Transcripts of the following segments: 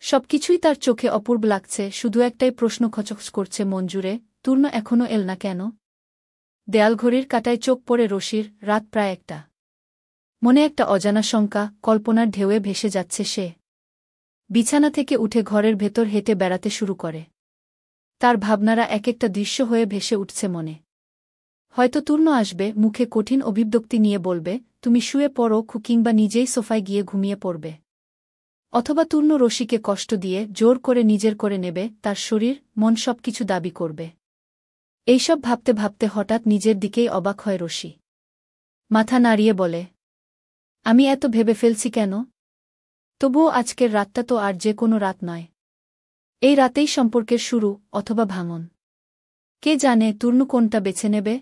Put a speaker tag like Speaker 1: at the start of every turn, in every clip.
Speaker 1: সবকিছুই তার চোখে অপূর্ব লাগছে, শুধু একটাই প্রশ্ন খচখচ করছে মন জুড়ে, তূর্ণ এখনও এল না কেন? দেয়ালঘড়ির কাঁটায় চোখ পড়ে রশির, রাত প্রায় 1টা। মনে একটা অজানা শঙ্কা, কল্পনার ঢেউয়ে ভেসে যাচ্ছে সে। বিছানা থেকে উঠে ঘরের ভেতর হেঁটে বেড়াতে শুরু করে। তার ভাবনারা এক একটা দৃশ্য হয়ে ভেসে উঠছে মনে। হয়তো তূর্ণ আসবে, মুখে কঠিন অভিব্যক্তি নিয়ে বলবে, তুমি শুয়ে পড়ো, কিংবা নিজেই সোফায় গিয়ে ঘুমিয়ে পড়বে। অথবা তূর্ণ রশিকে কষ্ট দিয়ে জোর করে নিজের করে নেবে, তার শরীর মন সবকিছু দাবি করবে। এইসব ভাবতে ভাবতে হঠাৎ নিজের দিকেই অবাক হয় রশি। মাথা নাড়িয়ে বলে, আমি এত ভেবে ফেলছি কেন? তবুও আজকের রাতটা তো আর যে কোনো রাত নয়। এই রাতেই সম্পর্কের শুরু, অথবা ভাঙন। কে জানে তূর্ণ কোনটা বেছে নেবে?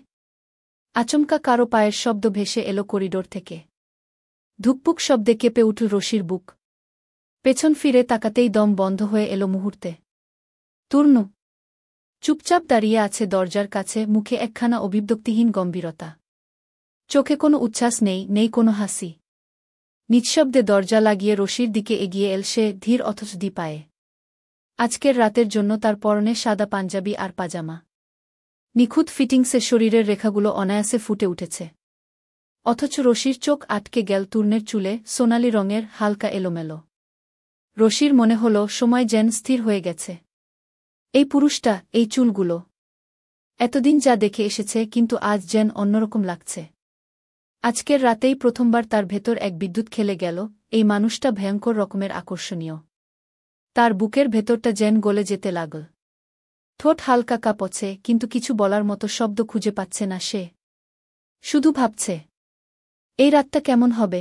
Speaker 1: আচমকা কারো পায়ের শব্দ ভেসে এলো করিডোর থেকে। ধুকপুক শব্দে কেঁপে উঠল রশির বুক। পেছন ফিরে তাকাতেই দম বন্ধ হয়ে এলো মুহূর্তে। তূর্ণ চুপচাপ দাঁড়িয়ে আছে দরজার কাছে, মুখে একখানা অভিব্যক্তিহীন গম্ভীরতা। চোখে কোনো উচ্ছ্বাস নেই, নেই কোনো হাসি। নিঃশব্দে দরজা লাগিয়ে রশির দিকে এগিয়ে এল সে, ধীর অথচ পায়ে। আজকের রাতের জন্য তার পরনে সাদা পাঞ্জাবি আর পাজামা। নিখুঁত ফিটিংসে শরীরের রেখাগুলো অনায়াসে ফুটে উঠেছে। অথচ রশির চোখ আটকে গেল তূর্ণের চুলে, সোনালি রঙের, হালকা এলোমেলো। রশির মনে হল সময় যেন স্থির হয়ে গেছে। এই পুরুষটা, এই চুলগুলো, এতদিন যা দেখে এসেছে, কিন্তু আজ যেন অন্যরকম লাগছে। আজকের রাতেই প্রথমবার তার ভেতর এক বিদ্যুৎ খেলে গেল, এই মানুষটা ভয়ঙ্কর রকমের আকর্ষণীয়। তার বুকের ভেতরটা যেন গলে যেতে লাগল। ঠোঁট হালকা কাঁপছে, কিন্তু কিছু বলার মতো শব্দ খুঁজে পাচ্ছে না সে। শুধু ভাবছে, এই রাতটা কেমন হবে?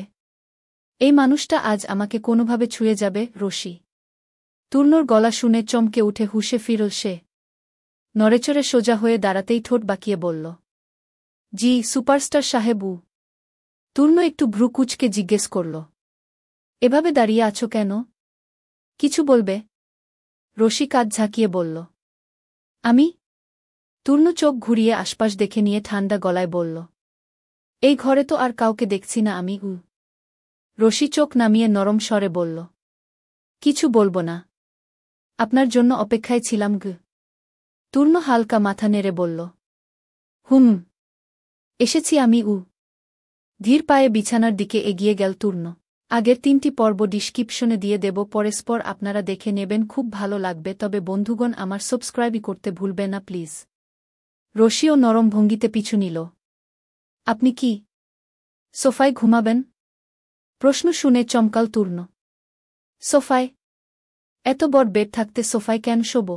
Speaker 1: এই মানুষটা আজ আমাকে কোনোভাবে ছুঁয়ে যাবে। রশি। তূর্ণর গলা শুনে চমকে উঠে হুঁশে ফিরল সে। নড়েচড়ে সোজা হয়ে দাঁড়াতেই ঠোঁট বাঁকিয়ে বলল, জি সুপারস্টার সাহেবু। তূর্ণ একটু ভ্রু কুঁচকে জিজ্ঞেস করল, এভাবে দাঁড়িয়ে আছো কেন? কিছু বলবে? রশি কাঁধ ঝাঁকিয়ে বলল, আমি। তূর্ণ চোখ ঘুরিয়ে আশপাশ দেখে নিয়ে ঠান্ডা গলায় বলল, এই ঘরে তো আর কাউকে দেখছি না আমি। রশি চোখ নামিয়ে নরম স্বরে বলল, কিছু বলবো না। আপনার জন্য অপেক্ষায় ছিলাম। তূর্ণ হালকা মাথা নেড়ে বলল, হুম, এসেছি আমি। ধীর পায়ে বিছানার দিকে এগিয়ে গেল তূর্ণ। আগের 3টি পর্ব ডিসক্রিপশনে দিয়ে দেব, পরস্পর আপনারা দেখে নেবেন, খুব ভালো লাগবে। তবে বন্ধুগণ, আমার সাবস্ক্রাইবই করতে ভুলবেন না প্লিজ। রশিও নরম ভঙ্গিতে পিছু নিল। আপনি কি সোফায় ঘুমাবেন? প্রশ্ন শুনে চমকাল তূর্ণ। সোফায়? এত বড় বেড থাকতে সোফায় কেন শোব?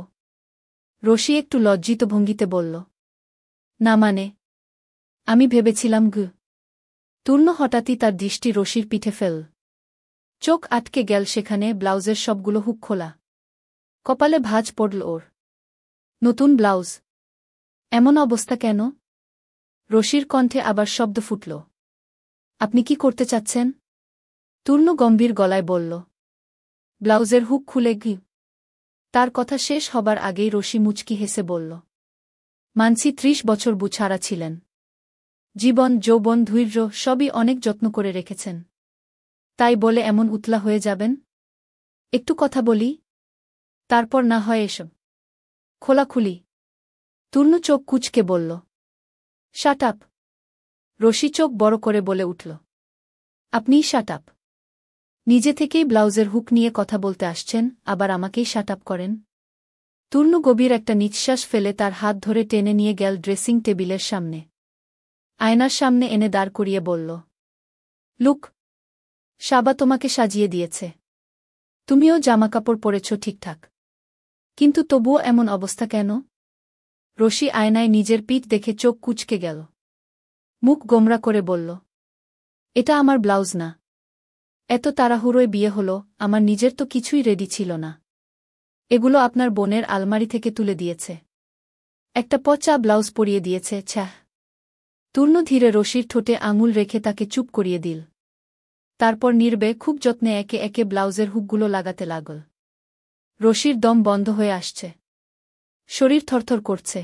Speaker 1: রশি একটু লজ্জিত ভঙ্গিতে বলল, না মানে, আমি ভেবেছিলাম। তূর্ণ হঠাৎই তার দৃষ্টি রশির পিঠে ফেল। চোখ আটকে গেল সেখানে, ব্লাউজের সবগুলো হুক খোলা। কপালে ভাঁজ পড়ল ওর। নতুন ব্লাউজ? এমন অবস্থা কেন? রশির কণ্ঠে আবার শব্দ ফুটল, আপনি কি করতে চাচ্ছেন? তূর্ণ গম্ভীর গলায় বলল, ব্লাউজের হুক খুলে। তার কথা শেষ হবার আগেই রশি মুচকি হেসে বলল, মানছি 30 বছর বুছারা ছিলেন। জীবন, যৌবন, ধৈর্য সবই অনেক যত্ন করে রেখেছেন। তাই বলে এমন উতলা হয়ে যাবেন? একটু কথা বলি, তারপর না হয় এসব খোলাখুলি। তূর্ণ চোখ কুঁচকে বলল, শাট আপ। রশি চোখ বড় করে বলে উঠল, আপনিই শাট আপ? নিজে থেকেই ব্লাউজের হুক নিয়ে কথা বলতে আসছেন, আবার আমাকেই শাট আপ করেন? তূর্ণ গভীর একটা নিঃশ্বাস ফেলে তার হাত ধরে টেনে নিয়ে গেল ড্রেসিং টেবিলের সামনে। আয়নার সামনে এনে দাঁড় করিয়ে বলল, লুক, সাবা তোমাকে সাজিয়ে দিয়েছে। তুমিও জামাকাপড় পরেছ ঠিকঠাক, কিন্তু তবুও এমন অবস্থা কেন? রশি আয়নায় নিজের পিঠ দেখে চোখ কুঁচকে গেল। মুখ গোমরা করে বলল, এটা আমার ব্লাউজ না। এত তাড়াহুড়োয় বিয়ে হলো, আমার নিজের তো কিছুই রেডি ছিল না। এগুলো আপনার বোনের আলমারি থেকে তুলে দিয়েছে। একটা পচা ব্লাউজ পরিয়ে দিয়েছে। ছ্যাঃ। তূর্ণ ধীরে রশির ঠোঁটে আঙুল রেখে তাকে চুপ করিয়ে দিল। তারপর নির্বে খুব যত্নে একে একে ব্লাউজের হুকগুলো লাগাতে লাগল। রশির দম বন্ধ হয়ে আসছে, শরীর থরথর করছে।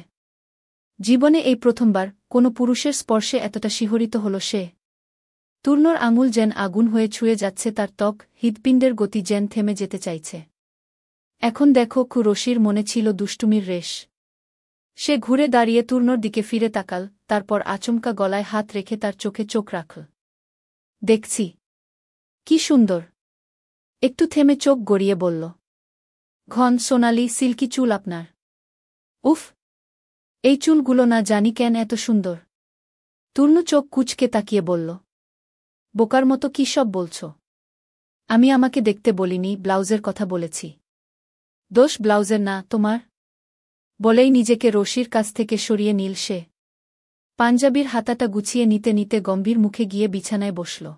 Speaker 1: জীবনে এই প্রথমবার কোনো পুরুষের স্পর্শে এতটা শিহরিত হল সে। তূর্ণর আঙুল যেন আগুন হয়ে ছুঁয়ে যাচ্ছে তার ত্বক, হৃৎপিণ্ডের গতি যেন থেমে যেতে চাইছে। এখন দেখো রশির মনে ছিল দুষ্টুমির রেশ। সে ঘুরে দাঁড়িয়ে তূর্ণর দিকে ফিরে তাকাল, তারপর আচমকা গলায় হাত রেখে তার চোখে চোখ রাখল। দেখছি। কি সুন্দর। একটু থেমে চোখ গড়িয়ে বলল। ঘন সোনালি সিল্কি চুল আপনার। উফ, এই চুলগুলো না জানি কেন এত সুন্দর। তূর্ণ চোখ কুঁচকে তাকিয়ে বলল। বোকার মতো কী সব বলছ? আমি আমাকে দেখতে বলিনি, ব্লাউজের কথা বলেছি। দোষ ব্লাউজের না, তোমার। বলেই নিজেকে রশির কাছ থেকে সরিয়ে নিল সে। পাঞ্জাবির হাতাটা গুছিয়ে নিতে নিতে গম্ভীর মুখে গিয়ে বিছানায় বসল।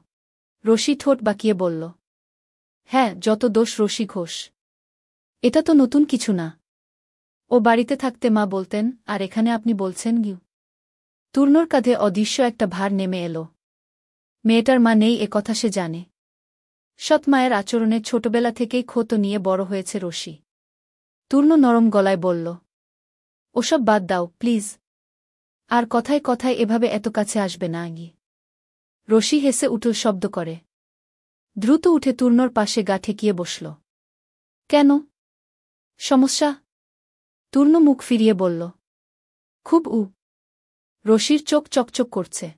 Speaker 1: রশি ঠোঁট বাঁকিয়ে বলল। হ্যাঁ, যত দোষ রশি ঘোষ। এটা তো নতুন কিছু না। ও বাড়িতে থাকতে মা বলতেন, আর এখানে আপনি বলছেন গিউ। তূর্ণর কাঁধে অদৃশ্য একটা ভার নেমে এল। মেয়েটার মা নেই কথা সে জানে। সৎ মায়ের আচরণে ছোটবেলা থেকেই ক্ষত নিয়ে বড় হয়েছে রশি। তূর্ণ নরম গলায় বলল। ওসব বাদ দাও প্লিজ। আর কথায় কথায় এভাবে এত কাছে আসবে না গি। রশি হেসে উঠল শব্দ করে। দ্রুত উঠে তূর্ণর পাশে গা ঠেকিয়ে বসল। কেন? সমস্যা? তূর্ণ মুখ ফিরিয়ে বলল। খুব। রশির চোখ চকচক করছে।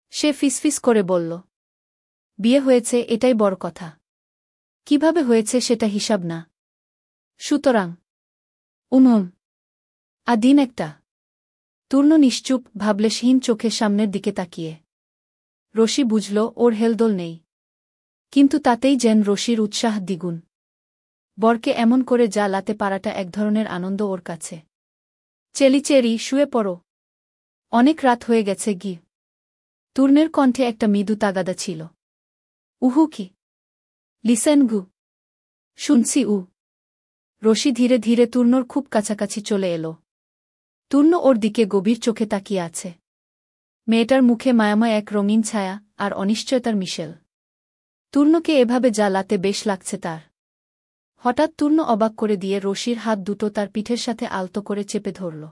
Speaker 1: সে ফিসফিস করে বলল। বিয়ে হয়েছে, এটাই বড় কথা। কিভাবে হয়েছে সেটা হিসাব না। সুতরাং দিন একটা। তূর্ণ নিশ্চুপ, ভাবলেশহীন চোখে সামনের দিকে তাকিয়ে। রশি বুঝল ওর হেলদোল নেই। কিন্তু তাতেই যেন রশির উৎসাহ দ্বিগুণ। বরকে এমন করে জ্বালাতে পারাটা এক ধরনের আনন্দ ওর কাছে। চেরি শুয়ে পড়ো। অনেক রাত হয়ে গেছে গি। তূর্ণের কণ্ঠে একটা মৃদু তাগাদা ছিল। উহু কি? লিসেন গু। শুনছি। রশি ধীরে ধীরে তূর্ণর খুব কাছাকাছি চলে এল। তূর্ণ ওর দিকে গভীর চোখে তাকিয়ে আছে। মেয়েটার মুখে মায়াময় এক রঙিন ছায়া, আর অনিশ্চয়তার মিশেল। তূর্ণকে এভাবে জ্বালাতে বেশ লাগছে তার। হঠাৎ তূর্ণ অবাক করে দিয়ে রশির হাত দুটো তার পিঠের সাথে আলতো করে চেপে ধরল।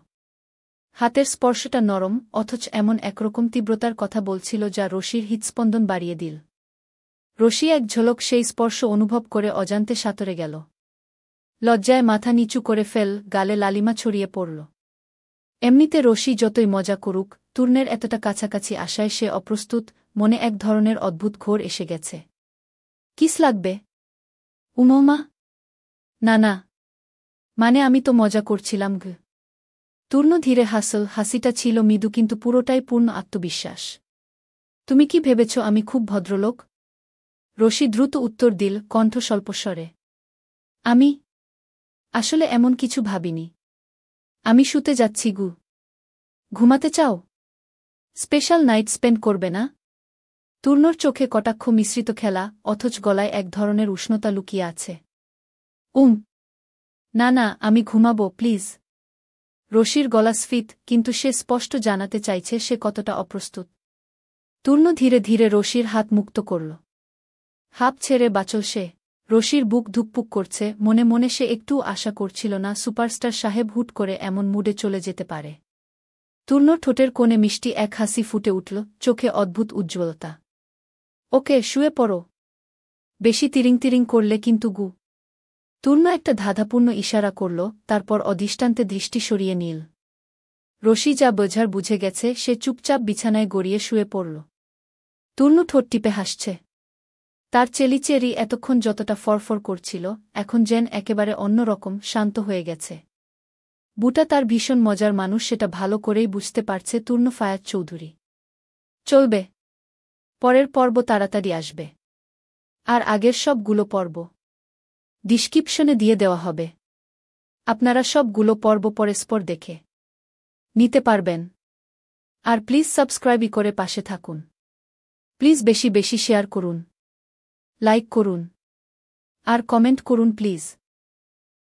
Speaker 1: হাতের স্পর্শটা নরম, অথচ এমন একরকম তীব্রতার কথা বলছিল যা রশির হৃৎস্পন্দন বাড়িয়ে দিল। রশি এক ঝলক সেই স্পর্শ অনুভব করে অজান্তে সাঁতরে গেল। লজ্জায় মাথা নিচু করে ফেল, গালে লালিমা ছড়িয়ে পড়ল। এমনিতে রশি যতই মজা করুক, তূর্ণের এতটা কাছাকাছি আসায় সে অপ্রস্তুত, মনে এক ধরনের অদ্ভুত ঘোর এসে গেছে। কিস লাগবে? উমা? না, মানে আমি তো মজা করছিলাম গ। তূর্ণ ধীরে হাসল, হাসিটা ছিল মৃদু কিন্তু পুরোটাই পূর্ণ আত্মবিশ্বাস। তুমি কি ভেবেছ আমি খুব ভদ্রলোক? রশি দ্রুত উত্তর দিল, কণ্ঠ স্বল্পস্বরে। আমি আসলে এমন কিছু ভাবিনি। আমি শুতে যাচ্ছি গু। ঘুমাতে চাও? স্পেশাল নাইট স্পেন্ড করবে না? তূর্ণর চোখে কটাক্ষ মিশ্রিত খেলা, অথচ গলায় এক ধরনের উষ্ণতা লুকিয়ে আছে। না, আমি ঘুমাবো প্লিজ। রশির গলা স্ফীত, কিন্তু সে স্পষ্ট জানাতে চাইছে সে কতটা অপ্রস্তুত। তূর্ণ ধীরে ধীরে রশির হাত মুক্ত করল। হাঁপ ছেড়ে বাঁচল সে। রশির বুক ধুকপুক করছে, মনে মনে সে একটু আশা করছিল না সুপারস্টার সাহেব হুট করে এমন মুডে চলে যেতে পারে। তূর্ণ ঠোঁটের কোণে মিষ্টি এক হাসি ফুটে উঠল, চোখে অদ্ভুত উজ্জ্বলতা। ওকে, শুয়ে পড়ো। বেশি তিরিং করলে কিন্তু গু। তূর্ণ একটা ধাঁধাপূর্ণ ইশারা করল, তারপর অদৃষ্টান্তে দৃষ্টি সরিয়ে নিল। রশি যা বোঝার বুঝে গেছে, সে চুপচাপ বিছানায় গড়িয়ে শুয়ে পড়ল। তূর্ণ ঠোঁট টিপে হাসছে। তার চেরি এতক্ষণ যতটা ফরফর করছিল, এখন যেন একেবারে অন্যরকম, শান্ত হয়ে গেছে। বুটা তার ভীষণ মজার মানুষ, সেটা ভালো করেই বুঝতে পারছে তূর্ণ ফায়াজ চৌধুরী। চলবে। পরের পর্ব তাড়াতাড়ি আসবে। আর আগের সবগুলো পর্ব ডিসক্রিপশনে দিয়ে দেওয়া হবে। আপনারা সবগুলো পর্ব পরস্পর দেখে নিতে পারবেন। আর প্লিজ সাবস্ক্রাইব করে পাশে থাকুন। প্লিজ বেশি বেশি শেয়ার করুন, লাইক করুন আর কমেন্ট করুন প্লিজ।